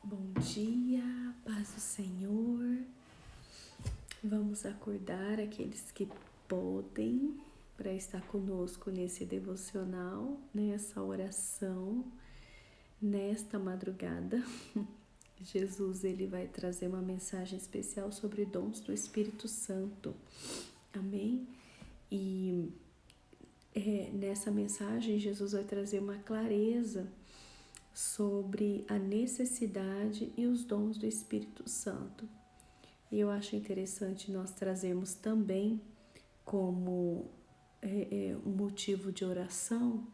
Bom dia, paz do Senhor. Vamos acordar aqueles que podem para estar conosco nesse devocional, nessa oração, nesta madrugada. Jesus, ele vai trazer uma mensagem especial sobre dons do Espírito Santo. Amém? E nessa mensagem, Jesus vai trazer uma clareza sobre a necessidade e os dons do Espírito Santo. E eu acho interessante nós trazermos também como um motivo de oração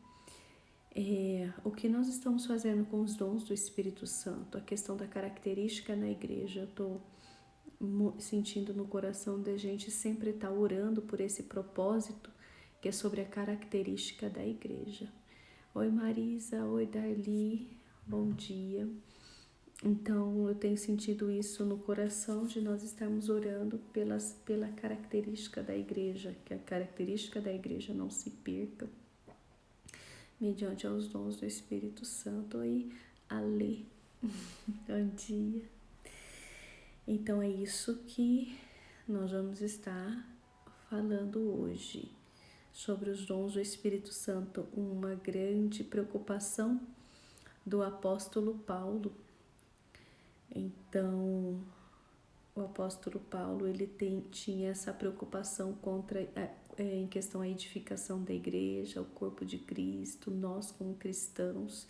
o que nós estamos fazendo com os dons do Espírito Santo, a questão da característica na igreja. Eu estou sentindo no coração da gente sempre estar orando por esse propósito, que é sobre a característica da igreja. Oi Marisa, oi Darli, bom dia. Então eu tenho sentido isso no coração de nós estarmos orando pela característica da igreja, que a característica da igreja não se perca, mediante aos dons do Espírito Santo. Oi Ale, bom dia. Então é isso que nós vamos estar falando hoje, sobre os dons do Espírito Santo, uma grande preocupação do apóstolo Paulo. Então, o apóstolo Paulo, ele tinha essa preocupação em questão à edificação da igreja, o corpo de Cristo, nós como cristãos.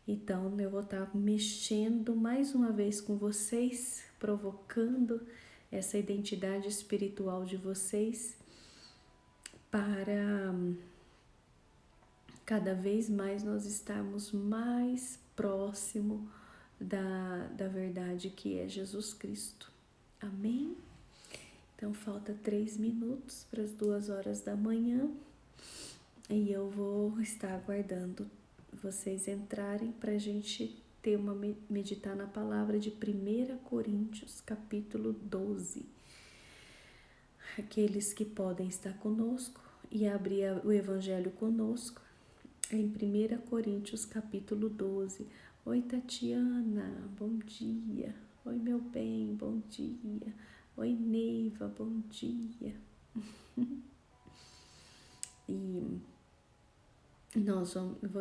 Então, eu vou estar mexendo mais uma vez com vocês, provocando essa identidade espiritual de vocês, para cada vez mais nós estarmos mais próximo da verdade que é Jesus Cristo. Amém? Então falta 3 minutos para as 2 horas da manhã e eu vou estar aguardando vocês entrarem para a gente meditar na palavra de 1 Coríntios capítulo 12. Aqueles que podem estar conosco e abrir o Evangelho conosco em 1 Coríntios capítulo 12. Oi Tatiana, bom dia. Oi meu bem, bom dia. Oi Neiva, bom dia. E eu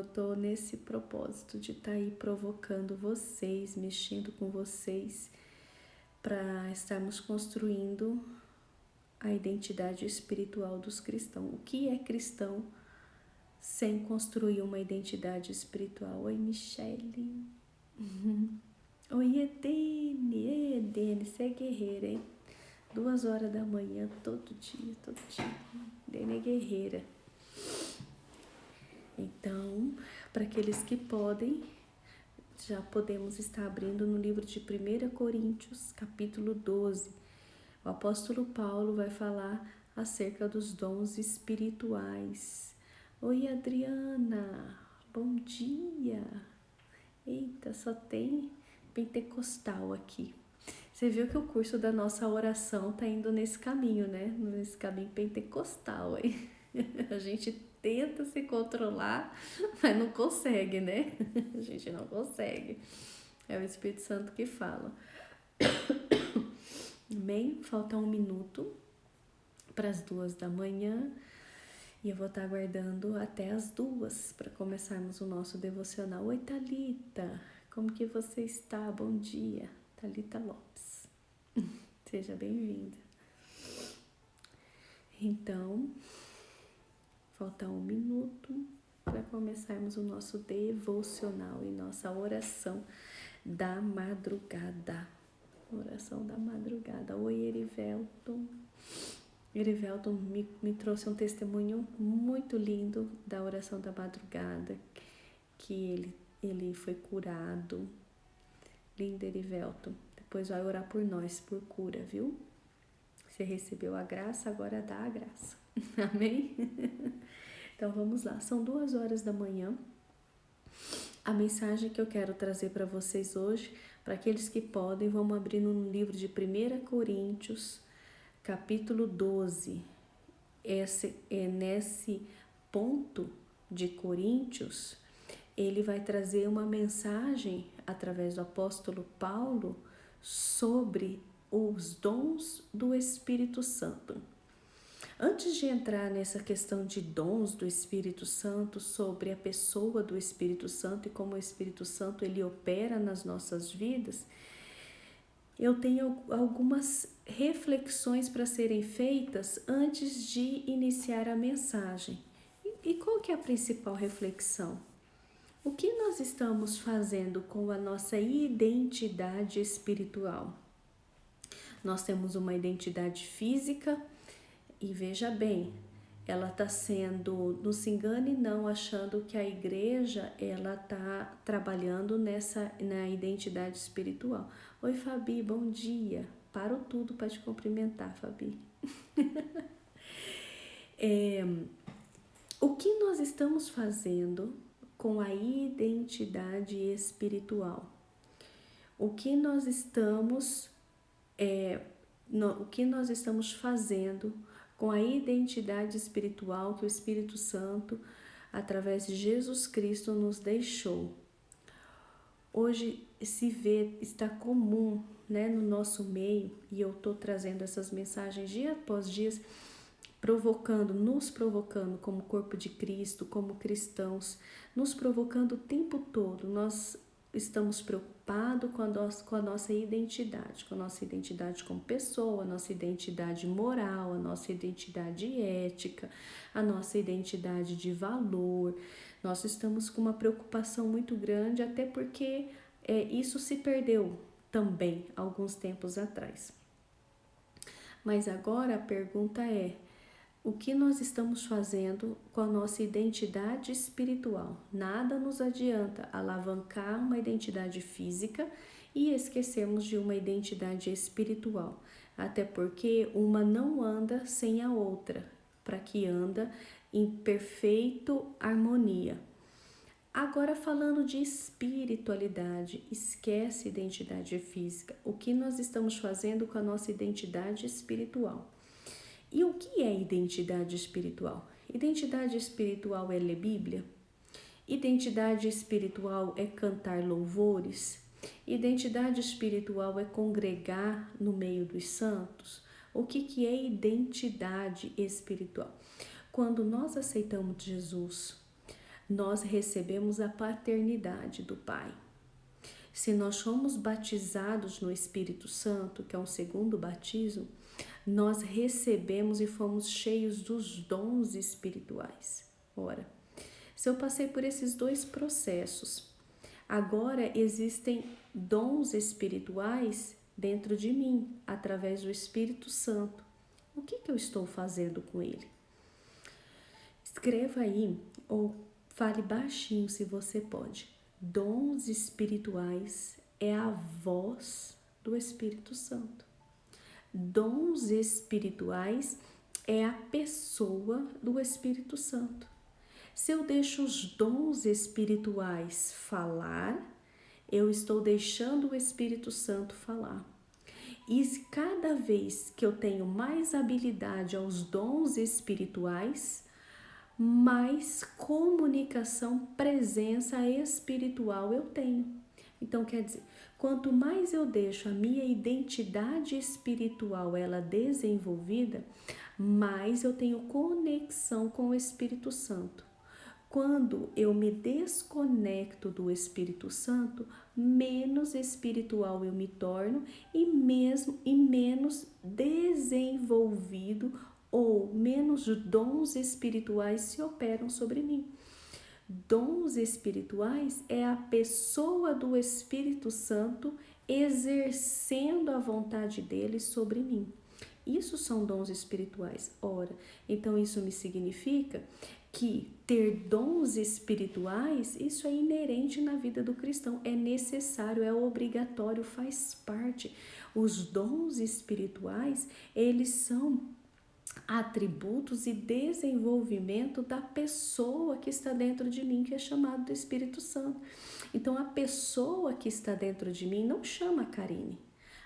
estou nesse propósito de estar aí provocando vocês, mexendo com vocês, para estarmos construindo a identidade espiritual dos cristãos. O que é cristão sem construir uma identidade espiritual? Oi Michele. Oi Edene, você é guerreira, hein? 2 horas da manhã, todo dia. Edene é guerreira. Então, para aqueles que podem, já podemos estar abrindo no livro de 1 Coríntios, capítulo 12. O apóstolo Paulo vai falar acerca dos dons espirituais. Oi Adriana, bom dia. Eita, só tem pentecostal aqui. Você viu que o curso da nossa oração tá indo nesse caminho, né? Nesse caminho pentecostal aí. A gente tenta se controlar, mas não consegue, né? A gente não consegue. É o Espírito Santo que fala. Bem, falta 1 minuto para as 2 da manhã. E eu vou estar aguardando até as 2 para começarmos o nosso devocional. Oi, Thalita, como que você está? Bom dia, Thalita Lopes. Seja bem-vinda. Então, falta 1 minuto para começarmos o nosso devocional e nossa oração da madrugada. Oração da madrugada. Oi, Erivelton. Erivelton me trouxe um testemunho muito lindo da oração da madrugada, que ele foi curado. Lindo, Erivelton. Depois vai orar por nós, por cura, viu? Você recebeu a graça, agora dá a graça. Amém? Então vamos lá, são 2 horas da manhã. A mensagem que eu quero trazer para vocês hoje, para aqueles que podem, vamos abrir no livro de 1 Coríntios, capítulo 12, nesse ponto de Coríntios, ele vai trazer uma mensagem através do apóstolo Paulo sobre os dons do Espírito Santo. Antes de entrar nessa questão de dons do Espírito Santo, sobre a pessoa do Espírito Santo e como o Espírito Santo ele opera nas nossas vidas, eu tenho algumas reflexões para serem feitas antes de iniciar a mensagem. E qual que é a principal reflexão? O que nós estamos fazendo com a nossa identidade espiritual? Nós temos uma identidade física e veja bem, ela está sendo, não se engane não, achando que a igreja ela está trabalhando na identidade espiritual. Oi Fabi, bom dia. Paro tudo para te cumprimentar, Fabi. O que nós estamos fazendo com a identidade espiritual? O que nós estamos fazendo com a identidade espiritual que o Espírito Santo, através de Jesus Cristo, nos deixou? Hoje se vê, está comum, né, no nosso meio, e eu estou trazendo essas mensagens dia após dia, nos provocando como corpo de Cristo, como cristãos, nos provocando o tempo todo. Nós estamos preocupados com a nossa identidade como pessoa, a nossa identidade moral, a nossa identidade ética, a nossa identidade de valor. Nós estamos com uma preocupação muito grande, até porque isso se perdeu também alguns tempos atrás. Mas agora a pergunta é: o que nós estamos fazendo com a nossa identidade espiritual? Nada nos adianta alavancar uma identidade física e esquecermos de uma identidade espiritual, até porque uma não anda sem a outra, para que anda em perfeita harmonia. Agora, falando de espiritualidade, esquece identidade física. O que nós estamos fazendo com a nossa identidade espiritual? E o que é identidade espiritual? Identidade espiritual é ler Bíblia? Identidade espiritual é cantar louvores? Identidade espiritual é congregar no meio dos santos? O que é identidade espiritual? Quando nós aceitamos Jesus, nós recebemos a paternidade do Pai. Se nós somos batizados no Espírito Santo, que é um segundo batismo, nós recebemos e fomos cheios dos dons espirituais. Ora, se eu passei por esses dois processos, agora existem dons espirituais dentro de mim, através do Espírito Santo. O que eu estou fazendo com ele? Escreva aí, ou fale baixinho se você pode. Dons espirituais é a voz do Espírito Santo. Dons espirituais é a pessoa do Espírito Santo. Se eu deixo os dons espirituais falar, eu estou deixando o Espírito Santo falar. E cada vez que eu tenho mais habilidade aos dons espirituais, mais comunicação, presença espiritual eu tenho. Então, quer dizer, quanto mais eu deixo a minha identidade espiritual ela desenvolvida, mais eu tenho conexão com o Espírito Santo. Quando eu me desconecto do Espírito Santo, menos espiritual eu me torno e menos desenvolvido ou menos dons espirituais se operam sobre mim. Dons espirituais é a pessoa do Espírito Santo exercendo a vontade dele sobre mim. Isso são dons espirituais. Ora, então isso me significa que ter dons espirituais, isso é inerente na vida do cristão, é necessário, é obrigatório, faz parte. Os dons espirituais, eles são atributos e desenvolvimento da pessoa que está dentro de mim, que é chamado do Espírito Santo. Então, a pessoa que está dentro de mim não chama Karine.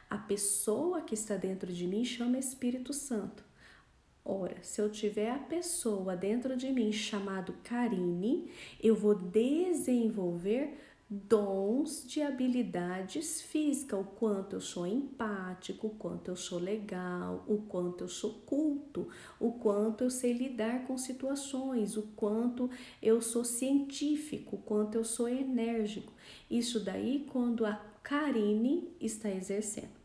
A pessoa que está dentro de mim chama Espírito Santo. Ora, se eu tiver a pessoa dentro de mim chamado Karine, eu vou desenvolver dons de habilidades físicas, o quanto eu sou empático, o quanto eu sou legal, o quanto eu sou culto, o quanto eu sei lidar com situações, o quanto eu sou científico, o quanto eu sou enérgico. Isso daí quando a Karine está exercendo.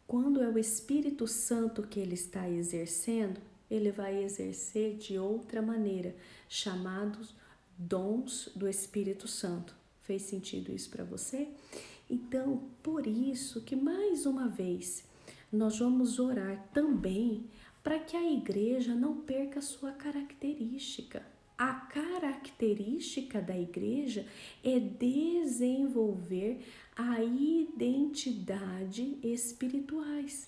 Quando é o Espírito Santo que ele está exercendo, ele vai exercer de outra maneira, chamados dons do Espírito Santo. Fez sentido isso para você? Então, por isso que mais uma vez nós vamos orar também para que a igreja não perca a sua característica. A característica da igreja é desenvolver a identidade espirituais.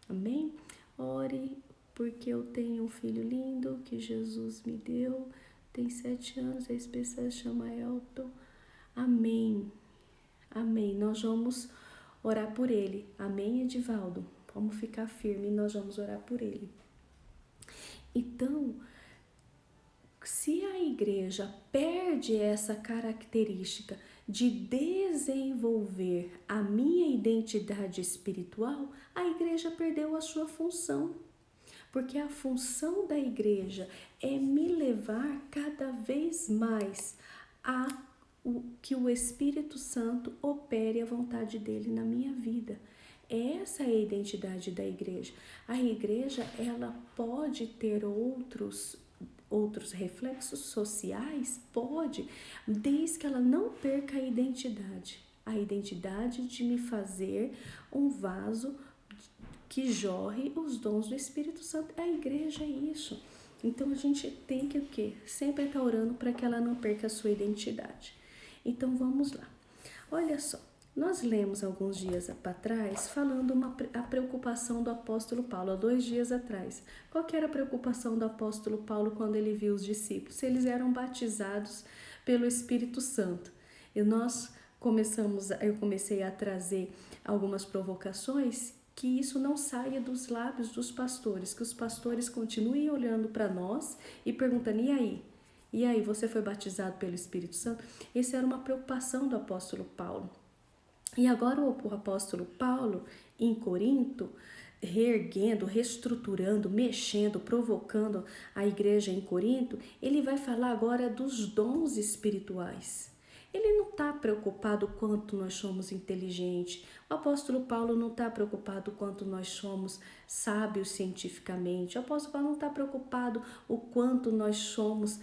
Amém? Ore porque eu tenho um filho lindo que Jesus me deu, tem 7 anos, a especial chama Elton. Amém. Amém. Nós vamos orar por ele. Amém, Edivaldo? Vamos ficar firme e nós vamos orar por ele. Então, se a igreja perde essa característica de desenvolver a minha identidade espiritual, a igreja perdeu a sua função. Porque a função da igreja é me levar cada vez mais a que o Espírito Santo opere a vontade dele na minha vida. Essa é a identidade da igreja. A igreja, ela pode ter outros reflexos sociais? Pode, desde que ela não perca a identidade. A identidade de me fazer um vaso que jorre os dons do Espírito Santo. A igreja é isso. Então a gente tem que o quê? Sempre estar orando para que ela não perca a sua identidade. Então vamos lá. Olha só, nós lemos alguns dias para trás falando a preocupação do apóstolo Paulo, há 2 dias atrás. Qual que era a preocupação do apóstolo Paulo quando ele viu os discípulos? Se eles eram batizados pelo Espírito Santo. E eu comecei a trazer algumas provocações que isso não saia dos lábios dos pastores, que os pastores continuem olhando para nós e perguntando, e aí, você foi batizado pelo Espírito Santo? Essa era uma preocupação do apóstolo Paulo. E agora o apóstolo Paulo, em Corinto, reerguendo, reestruturando, mexendo, provocando a igreja em Corinto, ele vai falar agora dos dons espirituais. Ele não está preocupado quanto nós somos inteligentes. O apóstolo Paulo não está preocupado quanto nós somos sábios cientificamente. O apóstolo Paulo não está preocupado o quanto nós somos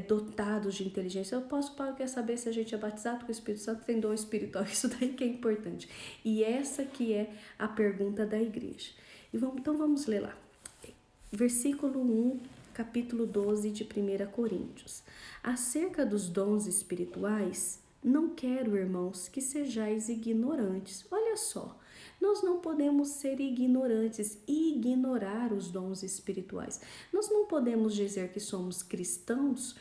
dotados de inteligência. O apóstolo Paulo quer saber se a gente é batizado com o Espírito Santo, tem dom espiritual. Isso daí que é importante. E essa que é a pergunta da igreja. Então vamos ler lá. Versículo 1, capítulo 12 de 1 Coríntios. Acerca dos dons espirituais, não quero, irmãos, que sejais ignorantes. Olha só, nós não podemos ser ignorantes e ignorar os dons espirituais. Nós não podemos dizer que somos cristãos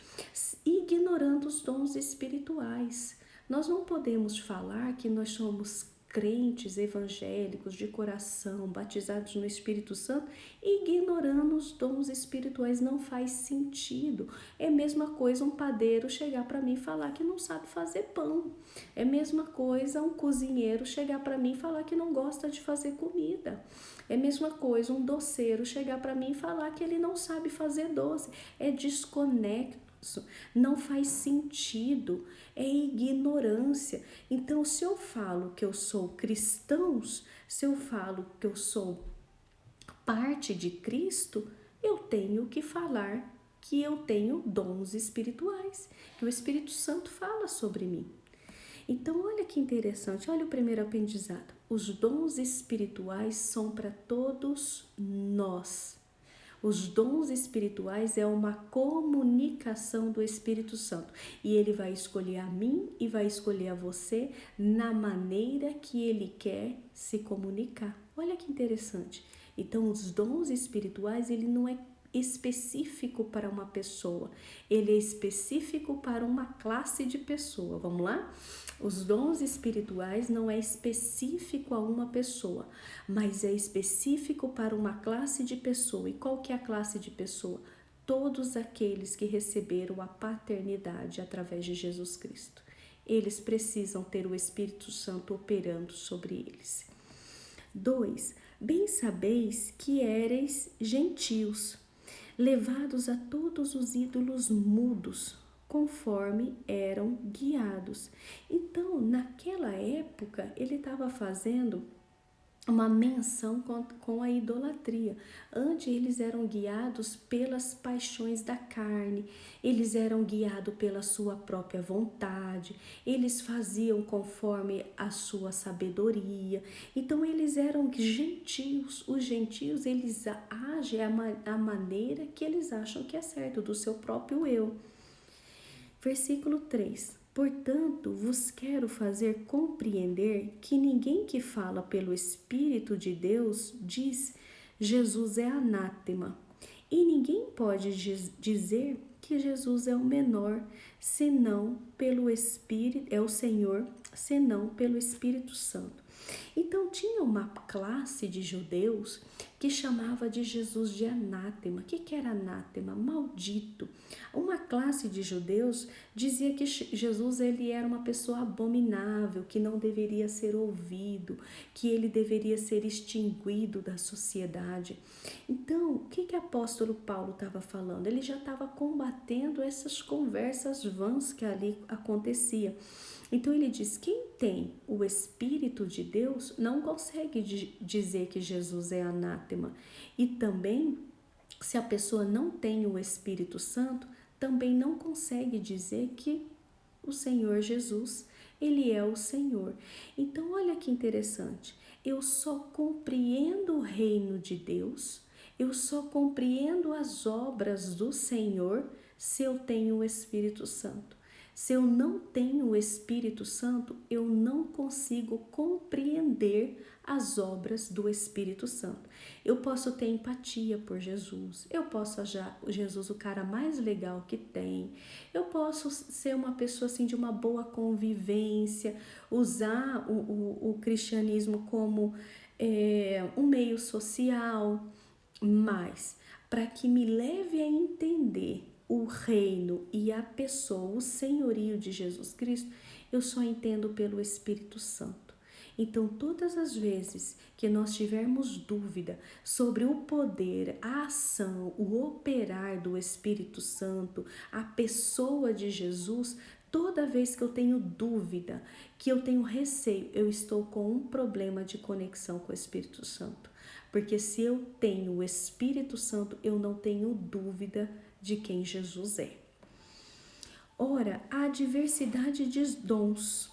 ignorando os dons espirituais. Nós não podemos falar que nós somos crentes evangélicos de coração, batizados no Espírito Santo, ignorando os dons espirituais. Não faz sentido. É a mesma coisa um padeiro chegar para mim e falar que não sabe fazer pão. É a mesma coisa um cozinheiro chegar para mim e falar que não gosta de fazer comida. É a mesma coisa um doceiro chegar para mim e falar que ele não sabe fazer doce. É desconecto. Não faz sentido, é ignorância. Então, se eu falo que eu sou cristãos, se eu falo que eu sou parte de Cristo, eu tenho que falar que eu tenho dons espirituais, que o Espírito Santo fala sobre mim. Então, olha que interessante, olha o primeiro aprendizado. Os dons espirituais são para todos nós. Os dons espirituais é uma comunicação do Espírito Santo. E ele vai escolher a mim e vai escolher a você na maneira que ele quer se comunicar. Olha que interessante. Então, os dons espirituais, ele não é específico para uma pessoa, ele é específico para uma classe de pessoa. Vamos lá? Os dons espirituais não é específico a uma pessoa, mas é específico para uma classe de pessoa. E qual que é a classe de pessoa? Todos aqueles que receberam a paternidade através de Jesus Cristo. Eles precisam ter o Espírito Santo operando sobre eles. 2. Bem sabeis que éreis gentios, levados a todos os ídolos mudos, conforme eram guiados. Então, naquela época, ele estava fazendo uma menção com a idolatria. Antes eles eram guiados pelas paixões da carne, eles eram guiados pela sua própria vontade, eles faziam conforme a sua sabedoria. Então eles eram gentios. Os gentios, eles agem a maneira que eles acham que é certo, do seu próprio eu. Versículo 3. Portanto, vos quero fazer compreender que ninguém que fala pelo Espírito de Deus diz Jesus é anátema. E ninguém pode dizer que Jesus é o menor, senão pelo Espírito, é o Senhor, senão pelo Espírito Santo. Então tinha uma classe de judeus que chamava de Jesus de anátema. O que era anátema? Maldito. Uma classe de judeus dizia que Jesus ele era uma pessoa abominável, que não deveria ser ouvido, que ele deveria ser extinguido da sociedade. Então, o que o apóstolo Paulo estava falando? Ele já estava combatendo essas conversas vãs que ali aconteciam. Então ele diz, quem tem o Espírito de Deus não consegue dizer que Jesus é anátema. E também, se a pessoa não tem o Espírito Santo, também não consegue dizer que o Senhor Jesus, ele é o Senhor. Então olha que interessante, eu só compreendo o reino de Deus, eu só compreendo as obras do Senhor se eu tenho o Espírito Santo. Se eu não tenho o Espírito Santo, eu não consigo compreender as obras do Espírito Santo. Eu posso ter empatia por Jesus, eu posso achar Jesus o cara mais legal que tem, eu posso ser uma pessoa assim de uma boa convivência, usar o cristianismo como um meio social, mas para que me leve a entender o reino e a pessoa, o senhorio de Jesus Cristo, eu só entendo pelo Espírito Santo. Então, todas as vezes que nós tivermos dúvida sobre o poder, a ação, o operar do Espírito Santo, a pessoa de Jesus, toda vez que eu tenho dúvida, que eu tenho receio, eu estou com um problema de conexão com o Espírito Santo. Porque se eu tenho o Espírito Santo, eu não tenho dúvida de quem Jesus é. Ora, há diversidade de dons,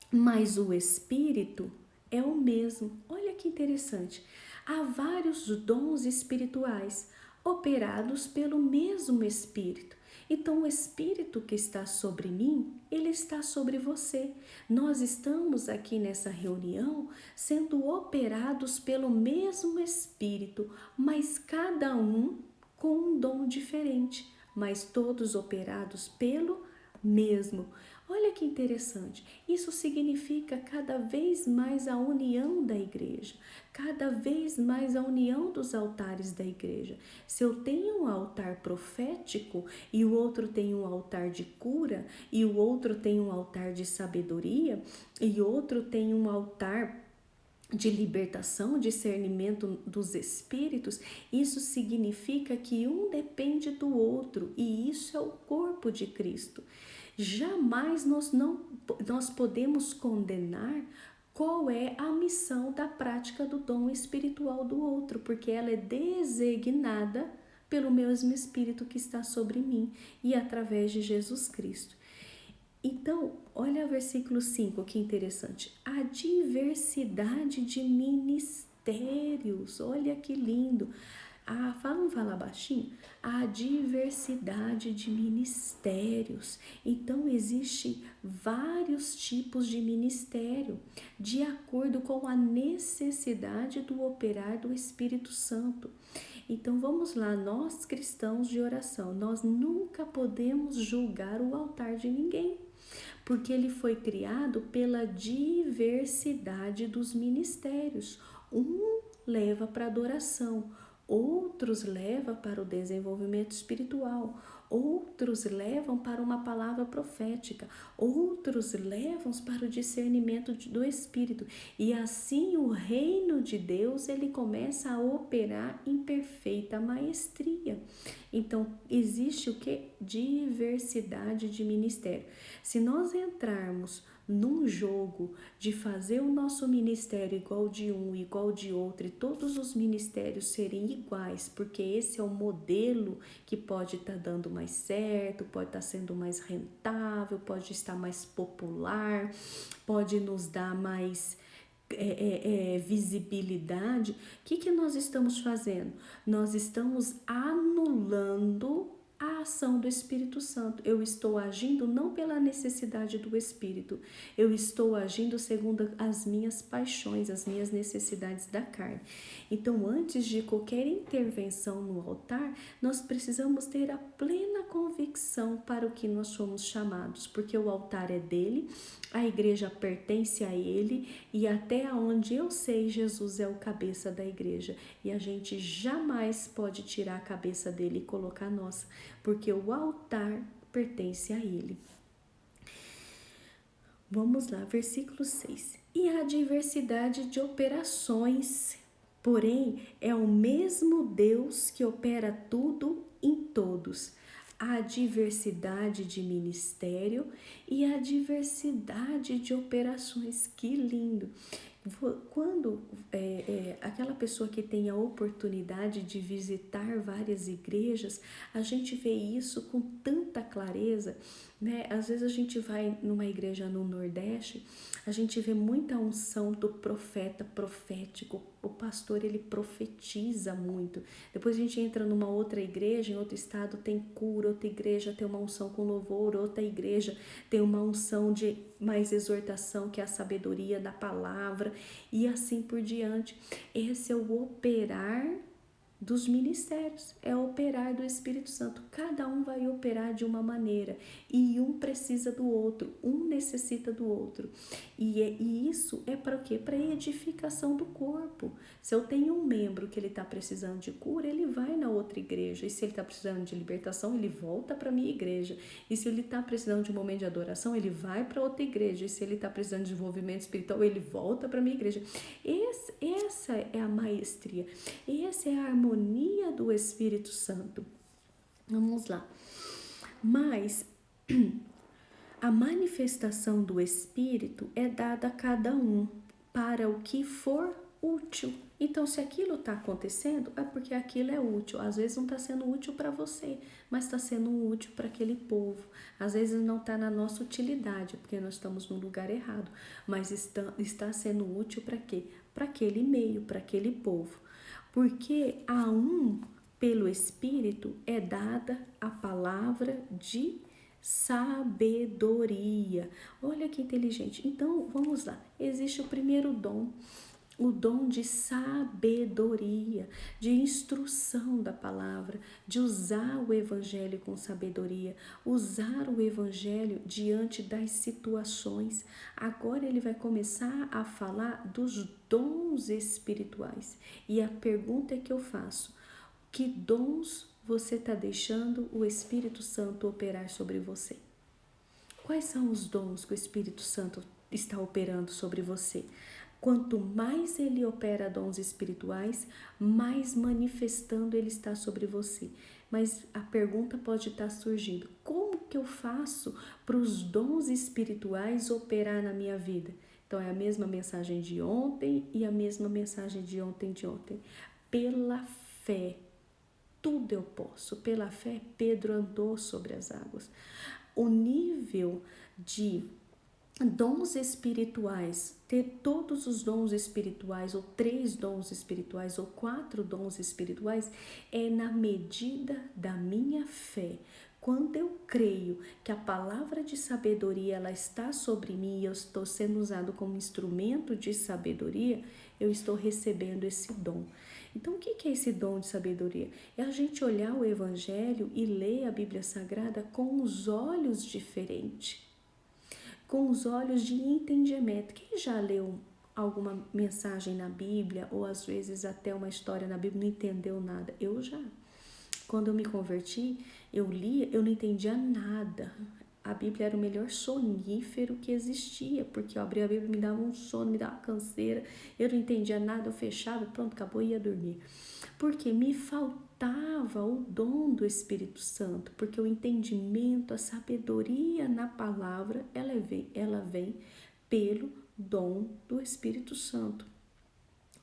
mas o Espírito é o mesmo. Olha que interessante. Há vários dons espirituais operados pelo mesmo Espírito. Então, o Espírito que está sobre mim, ele está sobre você. Nós estamos aqui nessa reunião sendo operados pelo mesmo Espírito, mas cada um com um dom diferente, mas todos operados pelo mesmo. Olha que interessante, isso significa cada vez mais a união da igreja, cada vez mais a união dos altares da igreja. Se eu tenho um altar profético e o outro tem um altar de cura, e o outro tem um altar de sabedoria, e outro tem um altar de libertação, discernimento dos espíritos, isso significa que um depende do outro, e isso é o corpo de Cristo. Jamais nós podemos condenar qual é a missão da prática do dom espiritual do outro, porque ela é designada pelo mesmo Espírito que está sobre mim e através de Jesus Cristo. Então, olha o versículo 5, que interessante. A diversidade de ministérios, olha que lindo. Vamos falar baixinho? A diversidade de ministérios. Então, existe vários tipos de ministério, de acordo com a necessidade do operar do Espírito Santo. Então, vamos lá, nós cristãos de oração, nós nunca podemos julgar o altar de ninguém, porque ele foi criado pela diversidade dos ministérios. Um leva para adoração, outros levam para o desenvolvimento espiritual, outros levam para uma palavra profética, outros levam para o discernimento do Espírito. E assim o reino de Deus ele começa a operar em perfeita maestria. Então, existe o que? Diversidade de ministério. Se nós entrarmos num jogo de fazer o nosso ministério igual de um, igual de outro, e todos os ministérios serem iguais, porque esse é o modelo que pode estar dando mais certo, pode estar sendo mais rentável, pode estar mais popular, pode nos dar mais visibilidade. O que nós estamos fazendo? Nós estamos anulando a ação do Espírito Santo. Eu estou agindo não pela necessidade do Espírito, eu estou agindo segundo as minhas paixões, as minhas necessidades da carne. Então, antes de qualquer intervenção no altar, nós precisamos ter a plena convicção para o que nós somos chamados, porque o altar é dele, a igreja pertence a ele, e até onde eu sei, Jesus é o cabeça da igreja, e a gente jamais pode tirar a cabeça dele e colocar a nossa, porque o altar pertence a ele. Vamos lá, versículo 6. E há diversidade de operações, porém é o mesmo Deus que opera tudo em todos. A diversidade de ministério e a diversidade de operações. Que lindo! Quando aquela pessoa que tem a oportunidade de visitar várias igrejas, a gente vê isso com tanta clareza, né? Às vezes a gente vai numa igreja no Nordeste, a gente vê muita unção do profeta profético, o pastor ele profetiza muito. Depois a gente entra numa outra igreja, em outro estado tem cura, outra igreja tem uma unção com louvor, outra igreja tem uma unção de mais exortação, que é a sabedoria da palavra, e assim por diante. Esse é o operar dos ministérios, é operar do Espírito Santo. Cada um vai operar de uma maneira e um precisa do outro, um necessita do outro. E isso é para o quê? Para a edificação do corpo. Se eu tenho um membro que ele está precisando de cura, ele vai na outra igreja. E se ele está precisando de libertação, ele volta para a minha igreja. E se ele está precisando de um momento de adoração, ele vai para outra igreja. E se ele está precisando de desenvolvimento espiritual, ele volta para a minha igreja. Essa é a maestria. Essa é a harmonia do Espírito Santo. Vamos lá. Mas a manifestação do Espírito é dada a cada um para o que for útil. Então, se aquilo está acontecendo, é porque aquilo é útil. Às vezes não está sendo útil para você, mas está sendo útil para aquele povo. Às vezes não está na nossa utilidade, porque nós estamos no lugar errado, mas está sendo útil para quê? Para aquele meio, para aquele povo. Porque a um, pelo Espírito, é dada a palavra de sabedoria. Olha que inteligente. Então, vamos lá. Existe o primeiro dom, o dom de sabedoria, de instrução da palavra, de usar o evangelho com sabedoria, usar o evangelho diante das situações. Agora ele vai começar a falar dos dons espirituais. E a pergunta que eu faço: que dons você está deixando o Espírito Santo operar sobre você? Quais são os dons que o Espírito Santo está operando sobre você? Quanto mais ele opera dons espirituais, mais manifestando ele está sobre você. Mas a pergunta pode estar surgindo: como que eu faço para os dons espirituais operar na minha vida? Então é a mesma mensagem de ontem e a mesma mensagem de ontem. Pela fé, tudo eu posso. Pela fé, Pedro andou sobre as águas. O nível de Dons espirituais, ter todos os dons espirituais, ou 3 dons espirituais, ou 4 dons espirituais, é na medida da minha fé. Quando eu creio que a palavra de sabedoria ela está sobre mim e eu estou sendo usado como instrumento de sabedoria, eu estou recebendo esse dom. Então, o que é esse dom de sabedoria? É a gente olhar o Evangelho e ler a Bíblia Sagrada com os olhos diferentes, com os olhos de entendimento. Quem já leu alguma mensagem na Bíblia, ou às vezes até uma história na Bíblia, não entendeu nada? Eu já. Quando eu me converti, eu lia, eu não entendia nada. A Bíblia era o melhor sonífero que existia, porque eu abria a Bíblia, me dava um sono, me dava uma canseira, eu não entendia nada, eu fechava, pronto, acabou e ia dormir. Porque me faltava o dom do Espírito Santo, porque o entendimento, a sabedoria na palavra, ela vem pelo dom do Espírito Santo.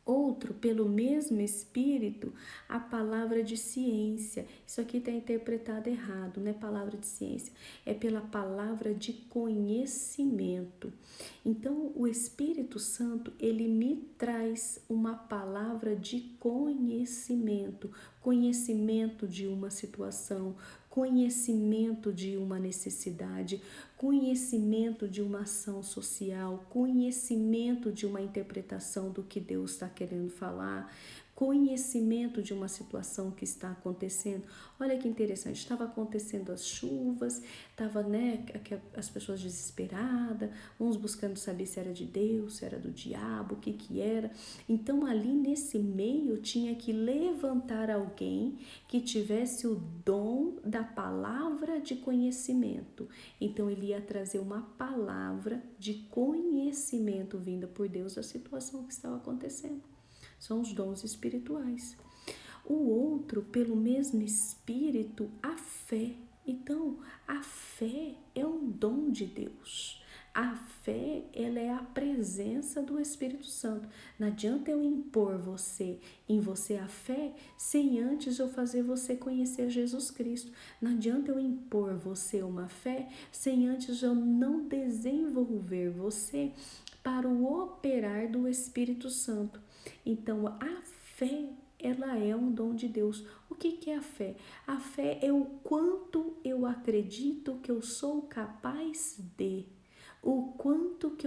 Outro, pelo mesmo Espírito, a palavra de ciência. Isso aqui está interpretado errado, não é palavra de ciência, é pela palavra de conhecimento. Então, o Espírito Santo, ele me traz uma palavra de conhecimento, conhecimento de uma situação, conhecimento de uma necessidade, conhecimento de uma ação social, conhecimento de uma interpretação do que Deus está querendo falar, conhecimento de uma situação que está acontecendo. Olha que interessante, estava acontecendo as chuvas, estava, as pessoas desesperadas, uns buscando saber se era de Deus, se era do diabo, o que era. Então ali nesse meio tinha que levantar alguém que tivesse o dom da palavra de conhecimento. Então ele ia trazer uma palavra de conhecimento vinda por Deus da situação que estava acontecendo. São os dons espirituais. O outro, pelo mesmo Espírito, a fé. Então, a fé é um dom de Deus. A fé, ela é a presença do Espírito Santo. Não adianta eu impor em você a fé, sem antes eu fazer você conhecer Jesus Cristo. Não adianta eu impor você uma fé, sem antes eu não desenvolver você para o operar do Espírito Santo. Então, a fé, ela é um dom de Deus. O que é a fé? A fé é o quanto eu acredito que eu sou capaz de. O quanto que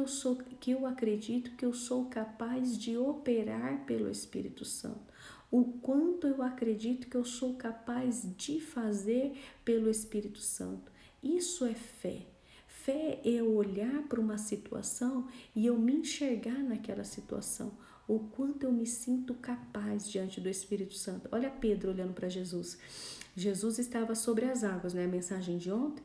eu acredito que eu sou capaz de operar pelo Espírito Santo. O quanto eu acredito que eu sou capaz de fazer pelo Espírito Santo. Isso é fé. Fé é eu olhar para uma situação e eu me enxergar naquela situação. O quanto eu me sinto capaz diante do Espírito Santo. Olha Pedro olhando para Jesus. Jesus estava sobre as águas, né? A mensagem de ontem.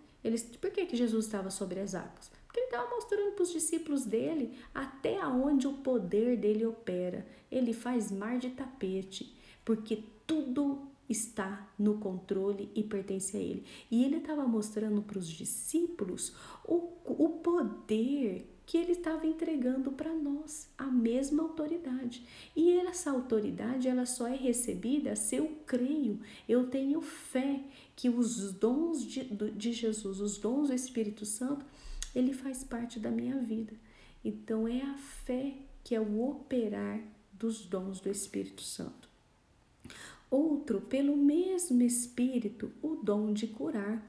Por que Jesus estava sobre as águas? Porque ele estava mostrando para os discípulos dele até onde o poder dele opera. Ele faz mar de tapete, porque tudo está no controle e pertence a ele. E ele estava mostrando para os discípulos o poder que ele estava entregando para nós, a mesma autoridade. E essa autoridade, ela só é recebida se eu creio, eu tenho fé que os dons de Jesus, os dons do Espírito Santo, ele faz parte da minha vida. Então é a fé que é o operar dos dons do Espírito Santo. Outro, pelo mesmo Espírito, o dom de curar.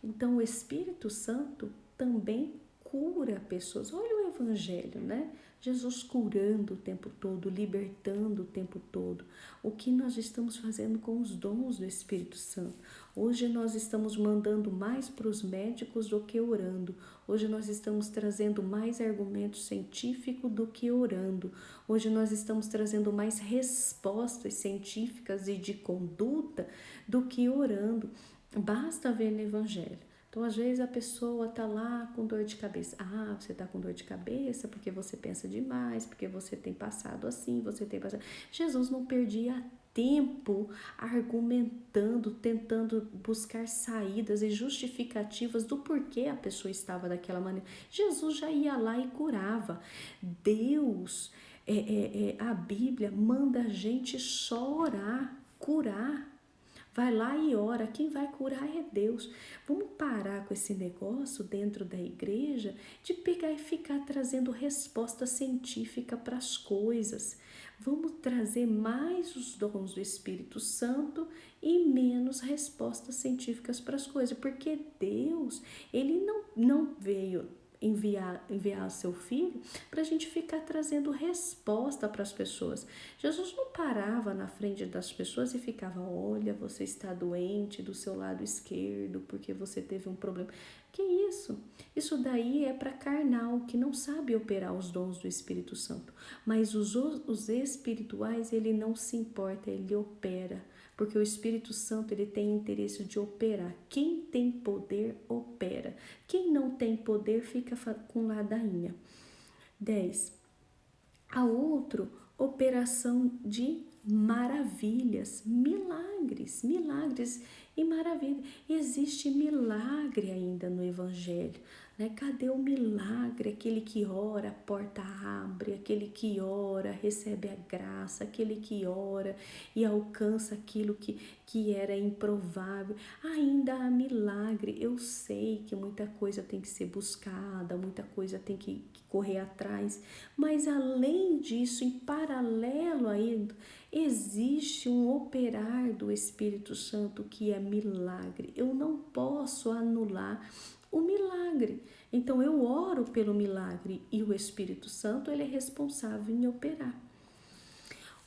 Então o Espírito Santo também cura pessoas. Olha o Evangelho, né? Jesus curando o tempo todo, libertando o tempo todo. O que nós estamos fazendo com os dons do Espírito Santo? Hoje nós estamos mandando mais para os médicos do que orando. Hoje nós estamos trazendo mais argumentos científicos do que orando. Hoje nós estamos trazendo mais respostas científicas e de conduta do que orando. Basta ver no Evangelho. Então, às vezes a pessoa está lá com dor de cabeça. Ah, você está com dor de cabeça porque você pensa demais, porque você tem passado assim, você tem passado... Jesus não perdia tempo argumentando, tentando buscar saídas e justificativas do porquê a pessoa estava daquela maneira. Jesus já ia lá e curava. Deus, a Bíblia manda a gente só orar, curar. Vai lá e ora, quem vai curar é Deus. Vamos parar com esse negócio dentro da igreja de pegar e ficar trazendo resposta científica para as coisas. Vamos trazer mais os dons do Espírito Santo e menos respostas científicas para as coisas, porque Deus, ele não veio enviar o seu filho para a gente ficar trazendo resposta para as pessoas. Jesus não parava na frente das pessoas e ficava: olha, você está doente do seu lado esquerdo porque você teve um problema. Que isso? Isso daí é para carnal, que não sabe operar os dons do Espírito Santo. Mas os espirituais, ele não se importa, ele opera. Porque o Espírito Santo, ele tem interesse de operar. Quem tem poder, opera. Quem não tem poder, fica com ladainha. 10. A outro, operação de maravilhas, milagres e maravilhas. Existe milagre ainda no Evangelho, né? Cadê o milagre? Aquele que ora, a porta abre, aquele que ora, recebe a graça, aquele que ora e alcança aquilo que era improvável. Ainda há milagre. Eu sei que muita coisa tem que ser buscada, muita coisa tem que correr atrás, mas além disso, em paralelo a ele, existe um operar do Espírito Santo que é milagre. Eu não posso anular o milagre. Então eu oro pelo milagre e o Espírito Santo, ele é responsável em operar.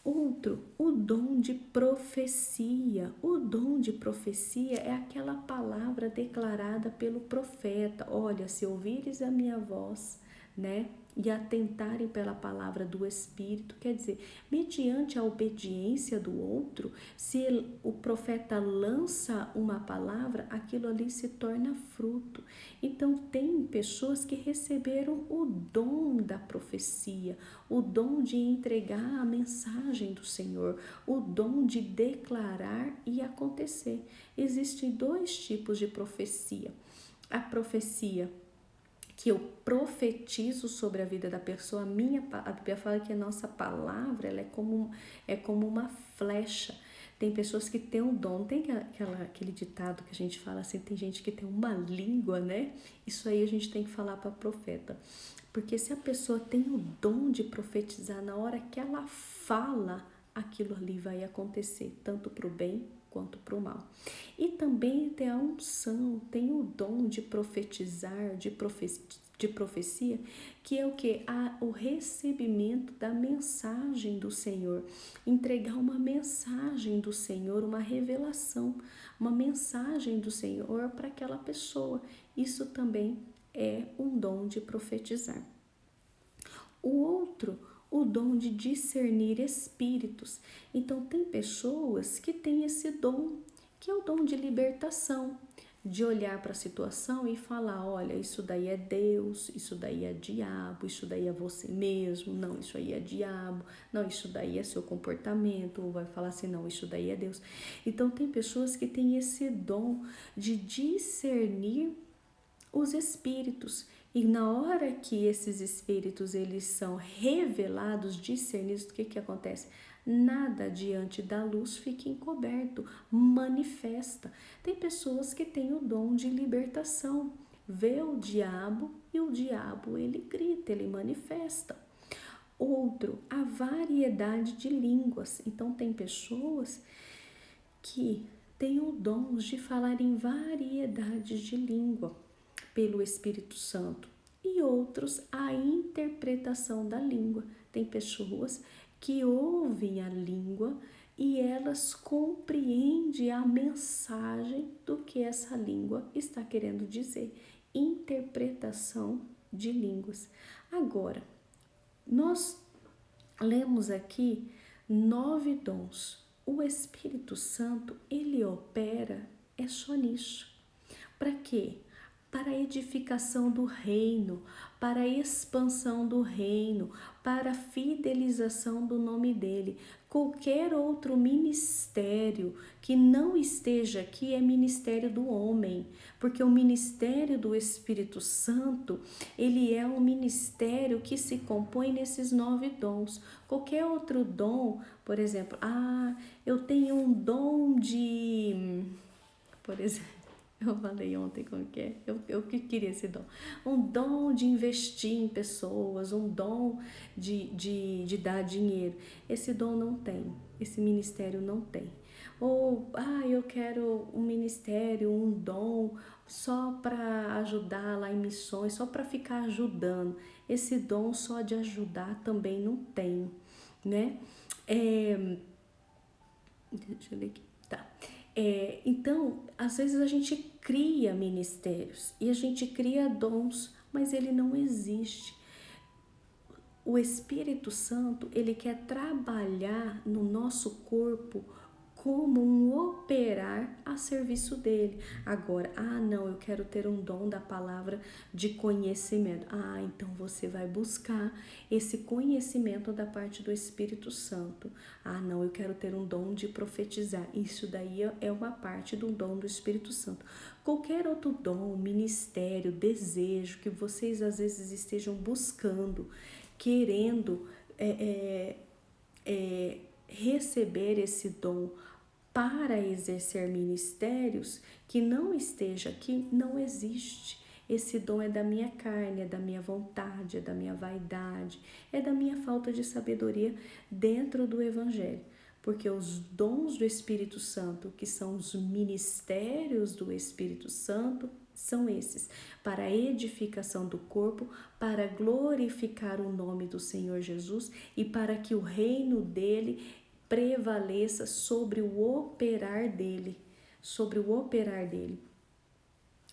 Outro, o dom de profecia. O dom de profecia é aquela palavra declarada pelo profeta. Olha, se ouvires a minha voz, né, e atentarem pela palavra do Espírito, quer dizer, mediante a obediência do outro, se o profeta lança uma palavra, aquilo ali se torna fruto. Então, tem pessoas que receberam o dom da profecia, o dom de entregar a mensagem do Senhor, o dom de declarar e acontecer. Existem 2 tipos de profecia. A profecia que eu profetizo sobre a vida da pessoa, a Bíblia fala que a nossa palavra, ela é como uma flecha. Tem pessoas que têm um dom, tem aquele ditado que a gente fala assim, tem gente que tem uma língua, né? Isso aí a gente tem que falar para profeta. Porque se a pessoa tem o dom de profetizar, na hora que ela fala, aquilo ali vai acontecer, tanto para o bem quanto para o mal. E também tem a unção, tem o dom de profetizar, de profecia, que é o que? O recebimento da mensagem do Senhor. Entregar uma mensagem do Senhor, uma revelação, uma mensagem do Senhor para aquela pessoa. Isso também é um dom de profetizar. O outro, o dom de discernir espíritos. Então, tem pessoas que têm esse dom, que é o dom de libertação, de olhar para a situação e falar: olha, isso daí é Deus, isso daí é diabo, isso daí é você mesmo, não, isso aí é diabo, não, isso daí é seu comportamento, ou vai falar assim: não, isso daí é Deus. Então, tem pessoas que têm esse dom de discernir os espíritos. E na hora que esses espíritos eles são revelados, discernidos, o que acontece? Nada diante da luz fica encoberto, manifesta. Tem pessoas que têm o dom de libertação, vê o diabo e o diabo ele grita, ele manifesta. Outro, a variedade de línguas. Então tem pessoas que têm o dom de falar em variedades de língua pelo Espírito Santo, e outros a interpretação da língua. Tem pessoas que ouvem a língua e elas compreendem a mensagem do que essa língua está querendo dizer. Interpretação de línguas. Agora, nós lemos aqui 9 dons. O Espírito Santo, ele opera só nisso. Para quê? para a edificação do reino, para a expansão do reino, para a fidelização do nome dele. Qualquer outro ministério que não esteja aqui é ministério do homem, porque o ministério do Espírito Santo, ele é um ministério que se compõe nesses 9 dons. Qualquer outro dom, por exemplo, eu tenho um dom de, por exemplo, eu falei ontem como que é, eu que queria esse dom. Um dom de investir em pessoas, um dom de dar dinheiro. Esse dom não tem, esse ministério não tem. Ou, eu quero um ministério, um dom só para ajudar lá em missões, só para ficar ajudando. Esse dom só de ajudar também não tem, né? Deixa eu ver aqui. Tá. Então, às vezes a gente cria ministérios e a gente cria dons, mas ele não existe. O Espírito Santo, ele quer trabalhar no nosso corpo como um operar a serviço dele. Agora, não, eu quero ter um dom da palavra de conhecimento. Então você vai buscar esse conhecimento da parte do Espírito Santo. Não, eu quero ter um dom de profetizar. Isso daí é uma parte do dom do Espírito Santo. Qualquer outro dom, ministério, desejo que vocês às vezes estejam buscando, querendo receber esse dom para exercer ministérios, que não esteja aqui, não existe. Esse dom é da minha carne, é da minha vontade, é da minha vaidade, é da minha falta de sabedoria dentro do Evangelho. Porque os dons do Espírito Santo, que são os ministérios do Espírito Santo, são esses: para a edificação do corpo, para glorificar o nome do Senhor Jesus e para que o reino dele prevaleça sobre o operar dele,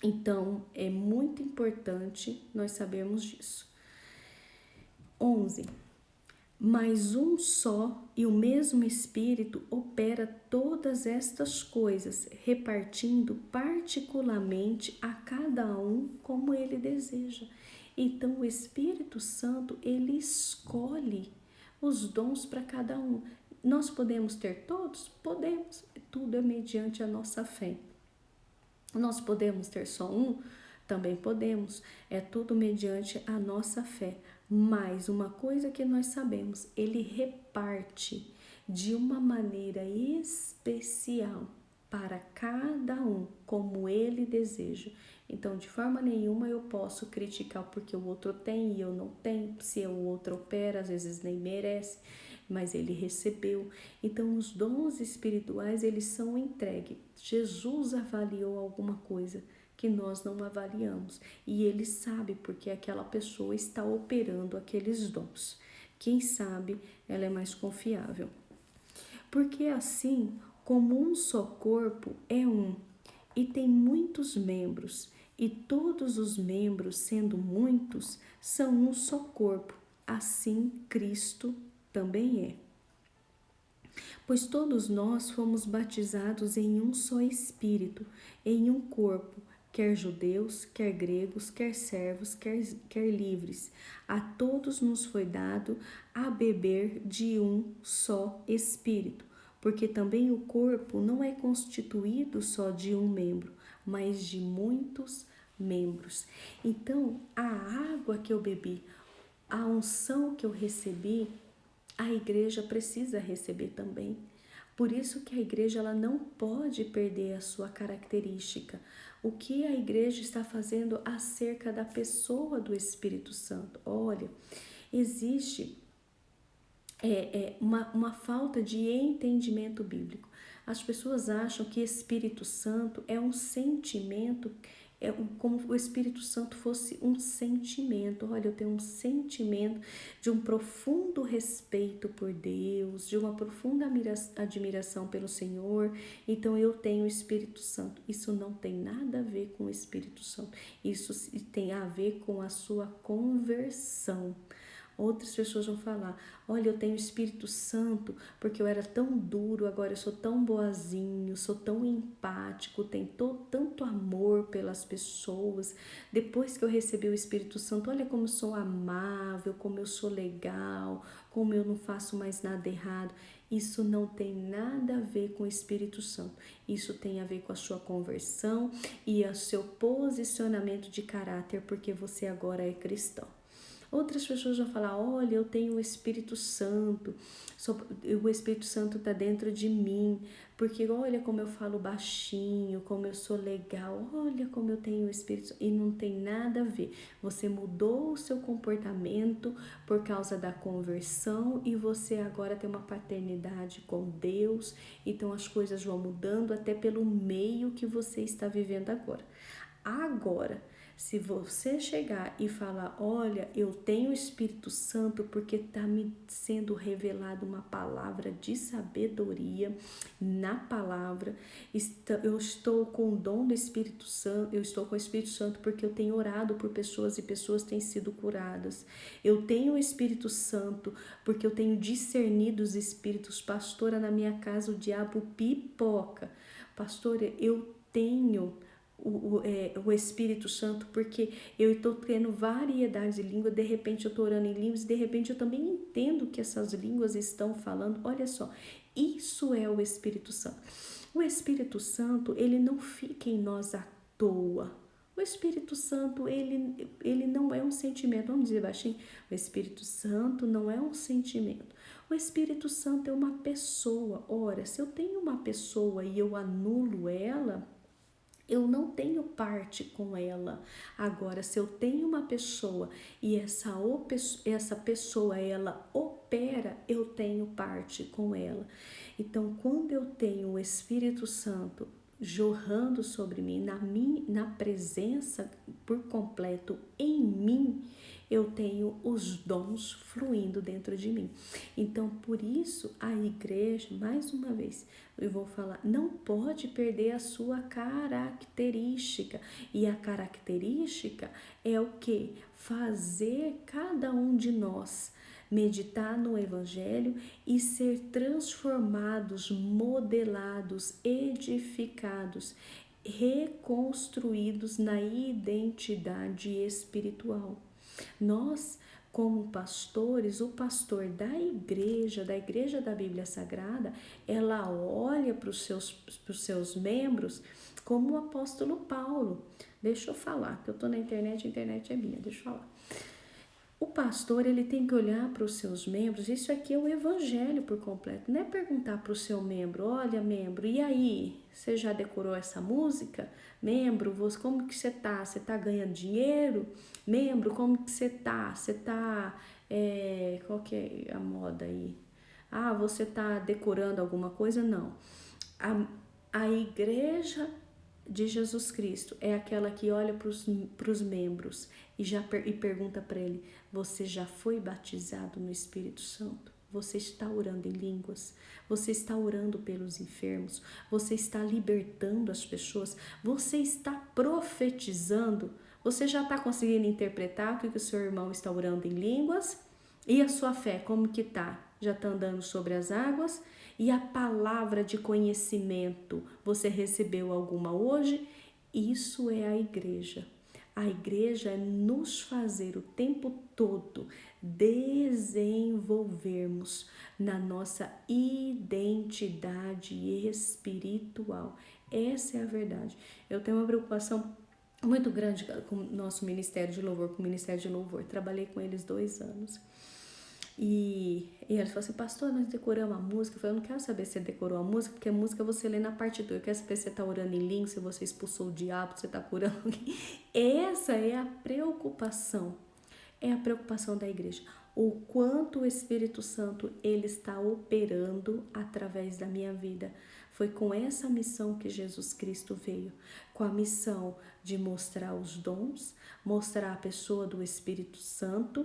Então, é muito importante nós sabermos disso. 11. Mas um só e o mesmo Espírito opera todas estas coisas, repartindo particularmente a cada um como ele deseja. Então, o Espírito Santo, ele escolhe os dons para cada um. Nós podemos ter todos? Podemos. Tudo é mediante a nossa fé. Nós podemos ter só um? Também podemos. É tudo mediante a nossa fé. Mas uma coisa que nós sabemos, ele reparte de uma maneira especial para cada um, como ele deseja. Então, de forma nenhuma eu posso criticar porque o outro tem e eu não tenho. Se o outro opera, às vezes nem merece, mas ele recebeu. Então, os dons espirituais, eles são entregues. Jesus avaliou alguma coisa que nós não avaliamos, e ele sabe porque aquela pessoa está operando aqueles dons. Quem sabe ela é mais confiável. Porque assim, como um só corpo é um, e tem muitos membros, e todos os membros, sendo muitos, são um só corpo, assim Cristo também é. Pois todos nós fomos batizados em um só Espírito, em um corpo, quer judeus, quer gregos, quer servos, quer livres. A todos nos foi dado a beber de um só Espírito, porque também o corpo não é constituído só de um membro, mas de muitos membros. Então, a água que eu bebi, a unção que eu recebi, a igreja precisa receber também. Por isso que a igreja ela não pode perder a sua característica. O que a igreja está fazendo acerca da pessoa do Espírito Santo? Olha, existe uma falta de entendimento bíblico. As pessoas acham que Espírito Santo é um sentimento, como o Espírito Santo fosse um sentimento. Olha, eu tenho um sentimento de um profundo respeito por Deus, de uma profunda admiração pelo Senhor, então eu tenho o Espírito Santo. Isso não tem nada a ver com o Espírito Santo, isso tem a ver com a sua conversão. Outras pessoas vão falar, olha, eu tenho o Espírito Santo porque eu era tão duro, agora eu sou tão boazinho, sou tão empático, tenho tanto amor pelas pessoas. Depois que eu recebi o Espírito Santo, olha como eu sou amável, como eu sou legal, como eu não faço mais nada errado. Isso não tem nada a ver com o Espírito Santo. Isso tem a ver com a sua conversão e o seu posicionamento de caráter, porque você agora é cristão. Outras pessoas vão falar, olha, eu tenho o Espírito Santo, o Espírito Santo está dentro de mim, porque olha como eu falo baixinho, como eu sou legal, olha como eu tenho o Espírito Santo. E não tem nada a ver. Você mudou o seu comportamento por causa da conversão e você agora tem uma paternidade com Deus, então as coisas vão mudando até pelo meio que você está vivendo agora. Agora, se você chegar e falar, olha, eu tenho o Espírito Santo porque está me sendo revelada uma palavra de sabedoria na palavra, eu estou com o dom do Espírito Santo, eu estou com o Espírito Santo porque eu tenho orado por pessoas e pessoas têm sido curadas. Eu tenho o Espírito Santo porque eu tenho discernido os espíritos. Pastora, na minha casa o diabo pipoca. Pastora, eu tenho o Espírito Santo, porque eu estou tendo variedade de língua, de repente eu estou orando em línguas, de repente eu também entendo que essas línguas estão falando. Olha só, isso é o Espírito Santo. O Espírito Santo, ele não fica em nós à toa. O Espírito Santo, ele não é um sentimento. Vamos dizer baixinho, o Espírito Santo não é um sentimento. O Espírito Santo é uma pessoa. Ora, se eu tenho uma pessoa e eu anulo ela, eu não tenho parte com ela. Agora, se eu tenho uma pessoa e essa pessoa ela opera, eu tenho parte com ela. Então, quando eu tenho o Espírito Santo jorrando sobre mim, na presença por completo em mim, eu tenho os dons fluindo dentro de mim. Então, por isso, a igreja, mais uma vez, eu vou falar, não pode perder a sua característica. E a característica é o que? Fazer cada um de nós meditar no Evangelho e ser transformados, modelados, edificados, reconstruídos na identidade espiritual. Nós, como pastores, o pastor da igreja da Bíblia Sagrada, ela olha para os seus membros como o apóstolo Paulo. Deixa eu falar, que eu estou na internet, a internet é minha, deixa eu falar. O pastor, ele tem que olhar para os seus membros, isso aqui é o evangelho por completo, não é perguntar para o seu membro, olha membro, e aí, você já decorou essa música? Membro, como que você tá? Você tá ganhando dinheiro? Membro, como que você tá? Você tá, qual que é a moda aí? Ah, você tá decorando alguma coisa? Não. A igreja de Jesus Cristo é aquela que olha para os membros e pergunta para ele, você já foi batizado no Espírito Santo? Você está orando em línguas? Você está orando pelos enfermos? Você está libertando as pessoas? Você está profetizando? Você já está conseguindo interpretar o que o seu irmão está orando em línguas? E a sua fé, como que tá? Já está andando sobre as águas? E a palavra de conhecimento, você recebeu alguma hoje? Isso é a igreja. A igreja é nos fazer o tempo todo desenvolvermos na nossa identidade espiritual. Essa é a verdade. Eu tenho uma preocupação muito grande com o nosso Ministério de Louvor, com o Ministério de Louvor. Trabalhei com eles 2 anos. E eles falaram assim, pastor, nós decoramos a música. Eu falei, eu não quero saber se você decorou a música, porque a música você lê na partitura. Eu quero saber se você está orando em língua, se você expulsou o diabo, se você está curando alguém. Essa é a preocupação. É a preocupação da igreja. O quanto o Espírito Santo ele está operando através da minha vida. Foi com essa missão que Jesus Cristo veio, com a missão de mostrar os dons, mostrar a pessoa do Espírito Santo.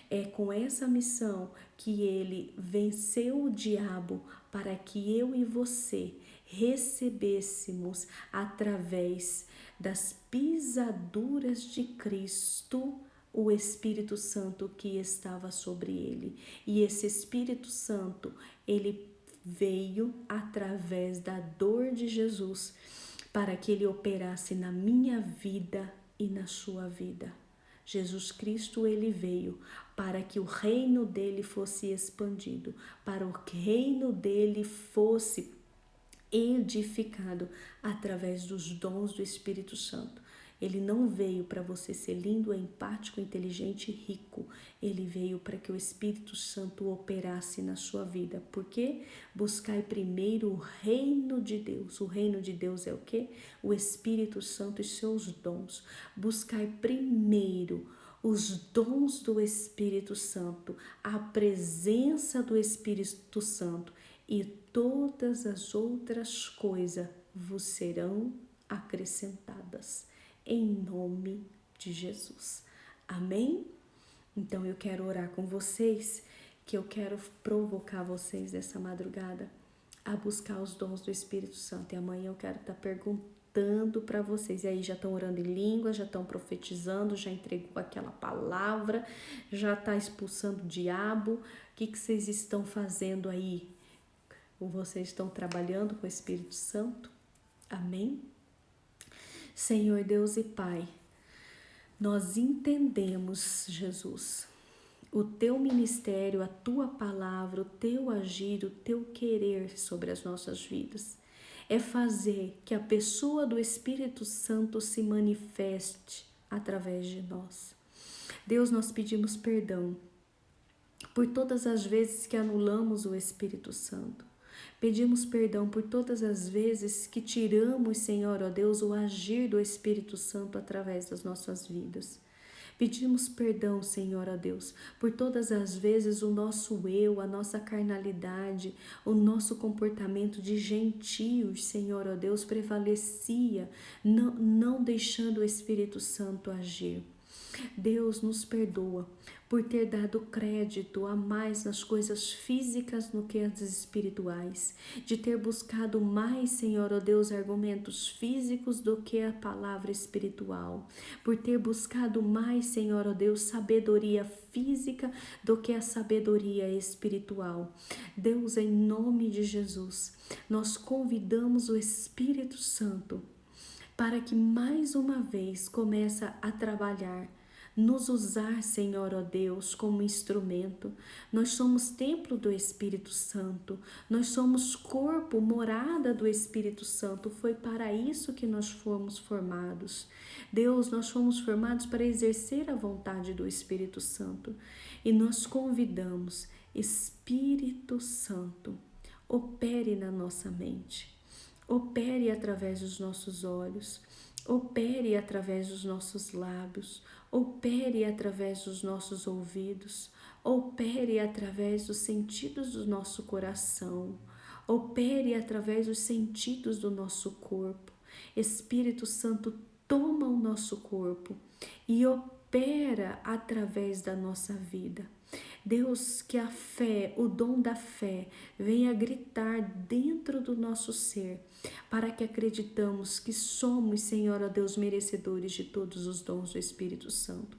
É com essa missão que ele venceu o diabo para que eu e você recebêssemos através das pisaduras de Cristo o Espírito Santo que estava sobre ele. E esse Espírito Santo, ele veio através da dor de Jesus para que ele operasse na minha vida e na sua vida. Jesus Cristo, ele veio para que o reino dele fosse expandido, para o reino dele fosse edificado através dos dons do Espírito Santo. Ele não veio para você ser lindo, empático, inteligente e rico. Ele veio para que o Espírito Santo operasse na sua vida. Por quê? Buscai primeiro o reino de Deus. O reino de Deus é o quê? O Espírito Santo e seus dons. Buscai primeiro os dons do Espírito Santo, a presença do Espírito Santo, e todas as outras coisas vos serão acrescentadas, em nome de Jesus. Amém? Então eu quero orar com vocês, que eu quero provocar vocês essa madrugada a buscar os dons do Espírito Santo. E amanhã eu quero estar perguntando para vocês. E aí já estão orando em língua, já estão profetizando, já entregou aquela palavra, já está expulsando o diabo. O que vocês estão fazendo aí? Ou vocês estão trabalhando com o Espírito Santo? Amém? Senhor Deus e Pai, nós entendemos, Jesus, o teu ministério, a tua palavra, o teu agir, o teu querer sobre as nossas vidas. É fazer que a pessoa do Espírito Santo se manifeste através de nós. Deus, nós pedimos perdão por todas as vezes que anulamos o Espírito Santo. Pedimos perdão por todas as vezes que tiramos, Senhor, ó Deus, o agir do Espírito Santo através das nossas vidas. Pedimos perdão, Senhor, ó Deus, por todas as vezes o nosso eu, a nossa carnalidade, o nosso comportamento de gentios, Senhor, ó Deus, prevalecia, não deixando o Espírito Santo agir. Deus nos perdoa por ter dado crédito a mais nas coisas físicas do que as espirituais, de ter buscado mais, Senhor, ó Deus, argumentos físicos do que a palavra espiritual, por ter buscado mais, Senhor, ó Deus, sabedoria física do que a sabedoria espiritual. Deus, em nome de Jesus, nós convidamos o Espírito Santo para que mais uma vez comece a trabalhar, nos usar, Senhor, ó Deus, como instrumento. Nós somos templo do Espírito Santo, nós somos corpo, morada do Espírito Santo. Foi para isso que nós fomos formados. Deus, nós fomos formados para exercer a vontade do Espírito Santo. E nós convidamos, Espírito Santo, opere na nossa mente. Opere através dos nossos olhos, opere através dos nossos lábios, opere através dos nossos ouvidos, opere através dos sentidos do nosso coração, opere através dos sentidos do nosso corpo. Espírito Santo, toma o nosso corpo e opera através da nossa vida. Deus, que a fé, o dom da fé, venha gritar dentro do nosso ser, para que acreditamos que somos, Senhor, ó Deus, merecedores de todos os dons do Espírito Santo.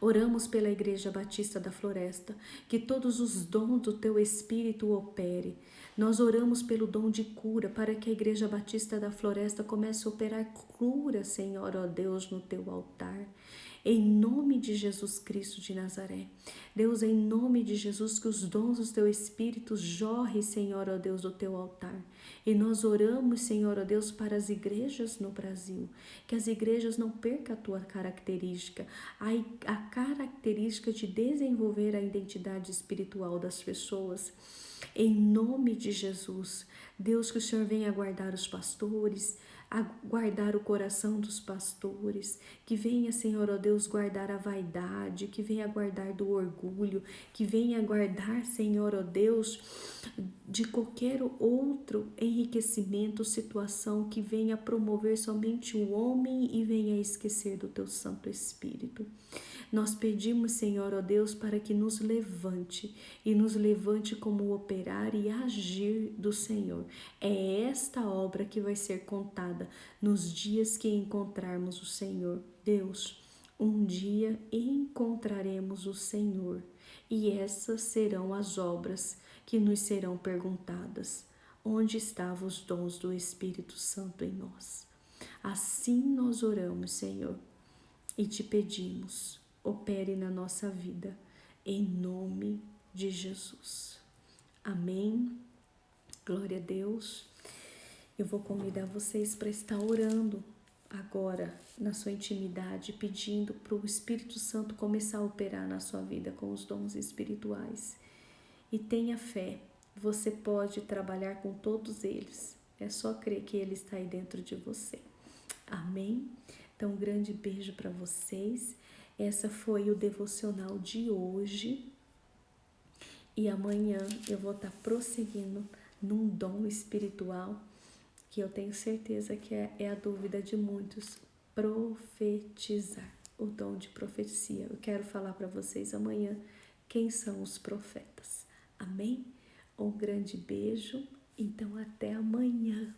Oramos pela Igreja Batista da Floresta, que todos os dons do Teu Espírito opere. Nós oramos pelo dom de cura, para que a Igreja Batista da Floresta comece a operar cura, Senhor, ó Deus, no Teu altar. Em nome de Jesus Cristo de Nazaré. Deus, em nome de Jesus, que os dons do Teu Espírito jorrem, Senhor, ó Deus, do Teu altar. E nós oramos, Senhor, ó Deus, para as igrejas no Brasil, que as igrejas não percam a Tua característica, a característica de desenvolver a identidade espiritual das pessoas. Em nome de Jesus, Deus, que o Senhor venha guardar os pastores, a guardar o coração dos pastores, que venha, Senhor, ó Deus, guardar a vaidade, que venha guardar do orgulho, que venha guardar, Senhor, ó Deus, de qualquer outro enriquecimento, situação que venha promover somente o homem e venha esquecer do Teu Santo Espírito. Nós pedimos, Senhor, ó Deus, para que nos levante e nos levante como operar e agir do Senhor. É esta obra que vai ser contada nos dias que encontrarmos o Senhor. Deus, Um dia encontraremos o Senhor, e essas serão as obras que nos serão perguntadas: onde estavam os dons do Espírito Santo em nós? Assim nós oramos, Senhor, e te pedimos, opere na nossa vida, em nome de Jesus. Amém. Glória a Deus. Eu vou convidar vocês para estar orando agora na sua intimidade, pedindo para o Espírito Santo começar a operar na sua vida com os dons espirituais. E tenha fé, você pode trabalhar com todos eles. É só crer que ele está aí dentro de você. Amém? Então, um grande beijo para vocês. Essa foi o devocional de hoje. E amanhã eu vou estar prosseguindo num dom espiritual que eu tenho certeza que é a dúvida de muitos: profetizar, o dom de profecia. Eu quero falar para vocês amanhã quem são os profetas. Amém? Um grande beijo. Então, até amanhã.